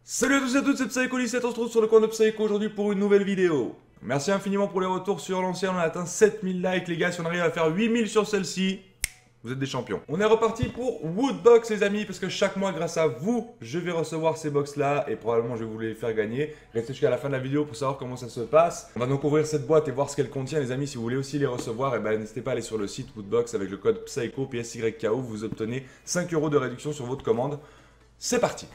Salut à tous et à toutes, c'est Psycho17, on se retrouve sur le compte de Psycho aujourd'hui pour une nouvelle vidéo. Merci infiniment pour les retours sur l'ancien, on a atteint 7000 likes les gars, si on arrive à faire 8000 sur celle-ci, vous êtes des champions. On est reparti pour Woodbox les amis, parce que chaque mois grâce à vous, je vais recevoir ces box là et probablement je vais vous les faire gagner. Restez jusqu'à la fin de la vidéo pour savoir comment ça se passe. On va donc ouvrir cette boîte et voir ce qu'elle contient les amis, si vous voulez aussi les recevoir, et ben n'hésitez pas à aller sur le site Woodbox avec le code PSYCHO, PSYKO, vous obtenez 5 € de réduction sur votre commande. C'est parti.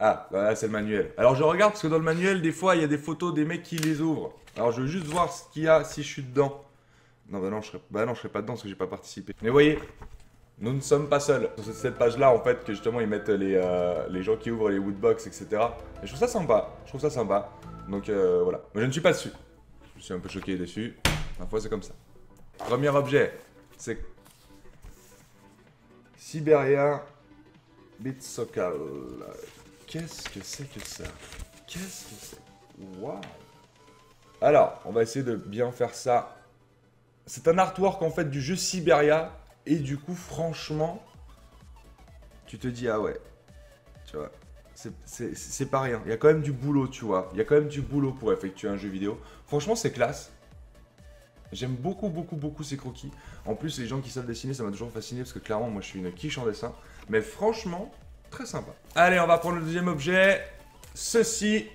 Ah, voilà, c'est le manuel. Alors je regarde parce que dans le manuel, des fois, il y a des photos des mecs qui les ouvrent. Alors je veux juste voir ce qu'il y a si je suis dedans. Non, bah non, je serais pas dedans parce que j'ai pas participé. Mais voyez, nous ne sommes pas seuls. Sur cette page-là, en fait, que justement, ils mettent les gens qui ouvrent les woodbox, etc. Et je trouve ça sympa. Je trouve ça sympa. Donc voilà. Mais je ne suis pas dessus. Je suis un peu choqué et déçu. Parfois, c'est comme ça. Premier objet, c'est Siberia Bitsokal. Qu'est-ce que c'est que ça? Qu'est-ce que c'est? Waouh! Alors, on va essayer de bien faire ça. C'est un artwork en fait du jeu Siberia. Et du coup, franchement, tu te dis, ah ouais, tu vois, c'est pas rien. Il y a quand même du boulot, tu vois. Il y a quand même du boulot pour effectuer un jeu vidéo. Franchement, c'est classe. J'aime beaucoup, beaucoup, beaucoup ces croquis. En plus, les gens qui savent dessiner, ça m'a toujours fasciné parce que clairement, moi, je suis une quiche en dessin. Mais franchement, très sympa. Allez, on va prendre le deuxième objet. Ceci.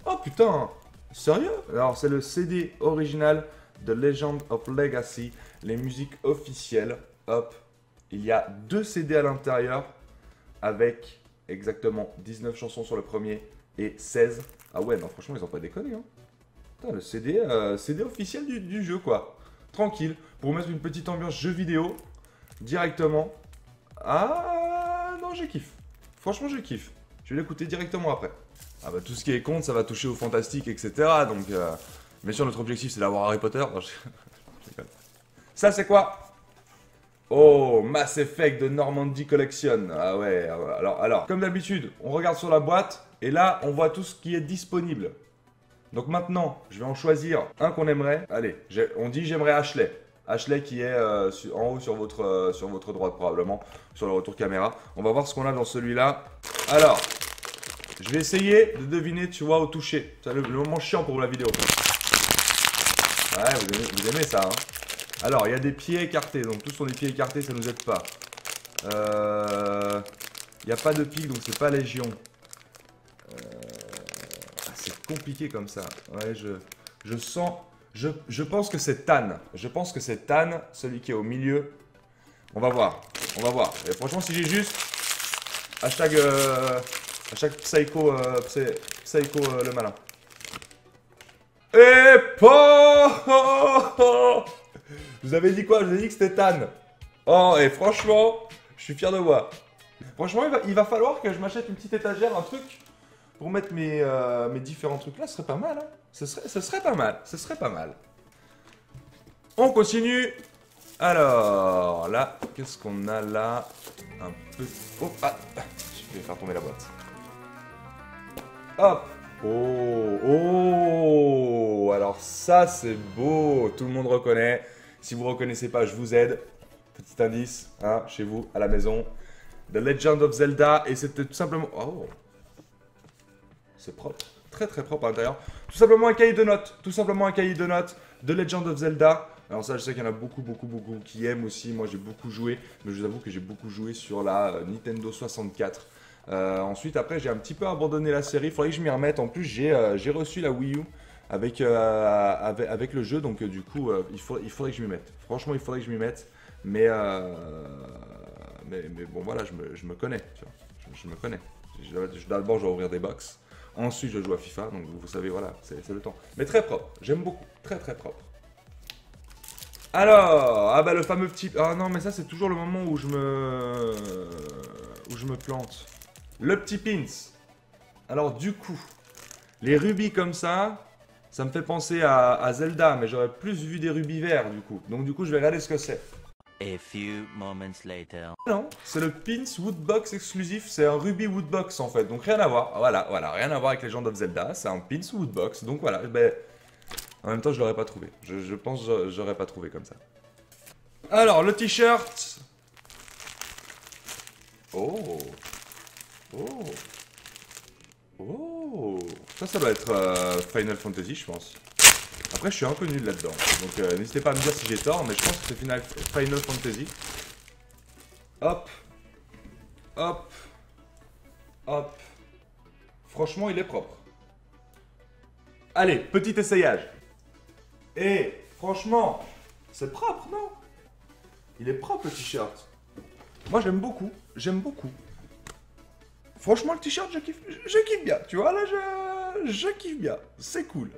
Oh putain, sérieux? Alors, c'est le CD original de Legend of Legacy, les musiques officielles. Hop, il y a 2 CD à l'intérieur avec exactement 19 chansons sur le premier et 16. Ah ouais, non, franchement, ils ont pas déconné, hein. Putain, le CD, CD officiel du jeu, quoi. Tranquille, pour vous mettre une petite ambiance jeu vidéo, directement. Ah, non, je kiffe. Franchement, je kiffe. Je vais l'écouter directement après. Ah bah, tout ce qui est compte, ça va toucher au fantastique, etc. Donc, bien sûr, notre objectif, c'est d'avoir Harry Potter. Non, je déconne. Ça, c'est quoi? Oh, Mass Effect de Normandy Collection. Ah ouais, alors, comme d'habitude, on regarde sur la boîte, et là, on voit tout ce qui est disponible. Donc maintenant, je vais en choisir un qu'on aimerait. Allez, on dit j'aimerais Ashley. Ashley qui est en haut sur votre droite probablement, sur le retour caméra. On va voir ce qu'on a dans celui-là. Alors, je vais essayer de deviner, tu vois, au toucher. C'est le moment chiant pour la vidéo. Ouais, vous aimez ça, hein. Alors, il y a des pieds écartés, donc tous sont des pieds écartés, ça nous aide pas. Il n'y a pas de pic, donc c'est pas Légion. C'est compliqué comme ça. Ouais, je sens... Je pense que c'est Tan. Je pense que c'est Tan, celui qui est au milieu. On va voir. On va voir. Et franchement, si j'ai juste... Hashtag Psycho, Psycho le malin. Et je vous avais dit quoi? Je vous ai dit que c'était Tan. Oh, et franchement, je suis fier de moi. Franchement, il va falloir que je m'achète une petite étagère, un truc... Pour mettre mes différents trucs là, ce serait pas mal, hein. Ce serait pas mal, ce serait pas mal. On continue. Alors, là, qu'est-ce qu'on a là? Un peu... Oh, ah, je vais faire tomber la boîte. Hop. Oh, oh. Alors ça, c'est beau. Tout le monde reconnaît. Si vous reconnaissez pas, je vous aide. Petit indice, hein, chez vous, à la maison. The Legend of Zelda. Et c'était tout simplement... Oh. C'est propre, très très propre à l'intérieur. Tout simplement un cahier de notes, tout simplement un cahier de notes de Legend of Zelda. Alors ça, je sais qu'il y en a beaucoup qui aiment aussi. Moi, j'ai beaucoup joué, mais je vous avoue que j'ai beaucoup joué sur la Nintendo 64. Ensuite, après, j'ai un petit peu abandonné la série. Il faudrait que je m'y remette. En plus, j'ai reçu la Wii U avec le jeu, donc du coup, il faudrait que je m'y mette. Franchement, il faudrait que je m'y mette. Mais bon, voilà, je me connais. Tu vois. Je me connais. D'abord, je vais ouvrir des box. Ensuite, je joue à FIFA, donc vous savez, voilà, c'est le temps. Mais très propre, j'aime beaucoup, très très propre. Alors, ah bah le fameux petit... Ah non, mais ça, c'est toujours le moment où je me plante. Le petit pins. Alors, du coup, les rubis comme ça me fait penser à Zelda, mais j'aurais plus vu des rubis verts, du coup. Donc, du coup, je vais regarder ce que c'est. A few moments later. Non, c'est le Pins Woodbox exclusif, c'est un Ruby Woodbox en fait, donc rien à voir, voilà, rien à voir avec Legend of Zelda, c'est un Pins Woodbox, donc voilà, ben, en même temps je l'aurais pas trouvé, je pense que j'aurais pas trouvé comme ça. Alors, le t-shirt. Oh, Oh. Oh. Ça doit être Final Fantasy, je pense. Après, je suis un peu nul là-dedans. Donc, n'hésitez pas à me dire si j'ai tort, mais je pense que c'est Final Fantasy. Hop. Hop. Hop. Franchement, il est propre. Allez, petit essayage. Et franchement, c'est propre, non? Il est propre le t-shirt. Moi, j'aime beaucoup. J'aime beaucoup. Franchement, le t-shirt, je kiffe bien. Tu vois, là, je kiffe bien. C'est cool.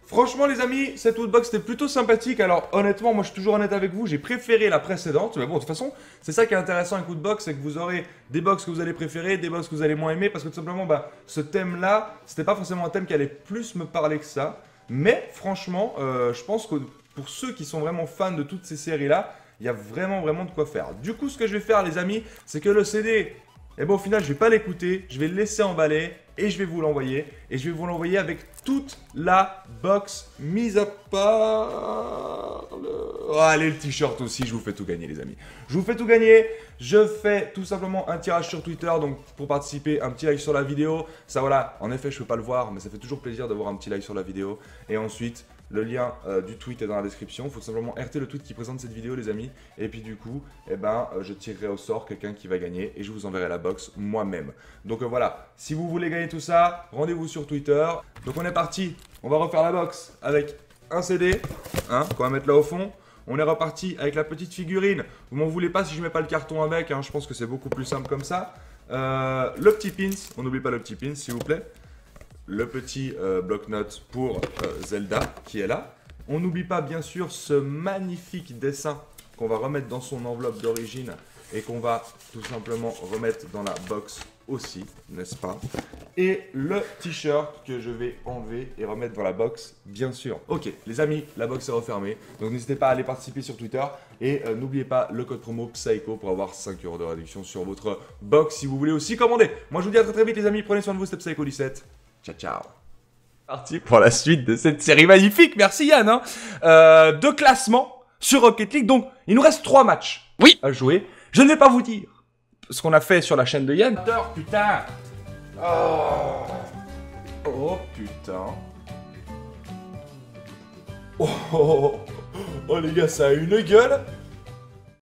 Franchement, les amis, cette woodbox était plutôt sympathique. Alors, honnêtement, moi, je suis toujours honnête avec vous. J'ai préféré la précédente. Mais bon, de toute façon, c'est ça qui est intéressant avec woodbox, c'est que vous aurez des box que vous allez préférer, des box que vous allez moins aimer. Parce que tout simplement, bah, ce thème-là, c'était pas forcément un thème qui allait plus me parler que ça. Mais franchement, je pense que pour ceux qui sont vraiment fans de toutes ces séries-là, il y a vraiment de quoi faire. Du coup, ce que je vais faire, les amis, c'est que le CD, eh ben, au final, je vais pas l'écouter. Je vais le laisser emballer. Et je vais vous l'envoyer. Et je vais vous l'envoyer avec toute la box, mise à part le... Oh, allez, le t-shirt aussi, je vous fais tout gagner, les amis. Je vous fais tout gagner. Je fais tout simplement un tirage sur Twitter. Donc, pour participer, un petit like sur la vidéo. Ça, voilà, en effet, je ne peux pas le voir, mais ça fait toujours plaisir d'avoir un petit like sur la vidéo. Et ensuite, le lien du tweet est dans la description. Il faut simplement RT le tweet qui présente cette vidéo, les amis. Et puis, du coup, eh ben, je tirerai au sort quelqu'un qui va gagner. Et je vous enverrai la box moi-même. Donc, voilà. Si vous voulez gagner tout ça, rendez-vous sur Twitter. Donc, on est parti. On va refaire la box avec un CD, hein, qu'on va mettre là au fond. On est reparti avec la petite figurine. Vous m'en voulez pas si je mets pas le carton avec, hein, je pense que c'est beaucoup plus simple comme ça. Le petit pins, on n'oublie pas le petit pins s'il vous plaît. Le petit bloc-notes pour Zelda qui est là. On n'oublie pas bien sûr ce magnifique dessin qu'on va remettre dans son enveloppe d'origine et qu'on va tout simplement remettre dans la box aussi, n'est-ce pas? Et le t-shirt que je vais enlever et remettre dans la box, bien sûr. Ok, les amis, la box est refermée. Donc n'hésitez pas à aller participer sur Twitter. Et n'oubliez pas le code promo PSYCHO pour avoir 5 € de réduction sur votre box si vous voulez aussi commander. Moi je vous dis à très vite les amis, prenez soin de vous, c'était Psycho17. Ciao ciao. Parti pour la suite de cette série magnifique, merci Yann. Hein. De classement sur Rocket League, donc il nous reste 3 matchs à jouer. Je ne vais pas vous dire ce qu'on a fait sur la chaîne de Yann. Putain. Oh putain. Oh les gars, ça a une gueule.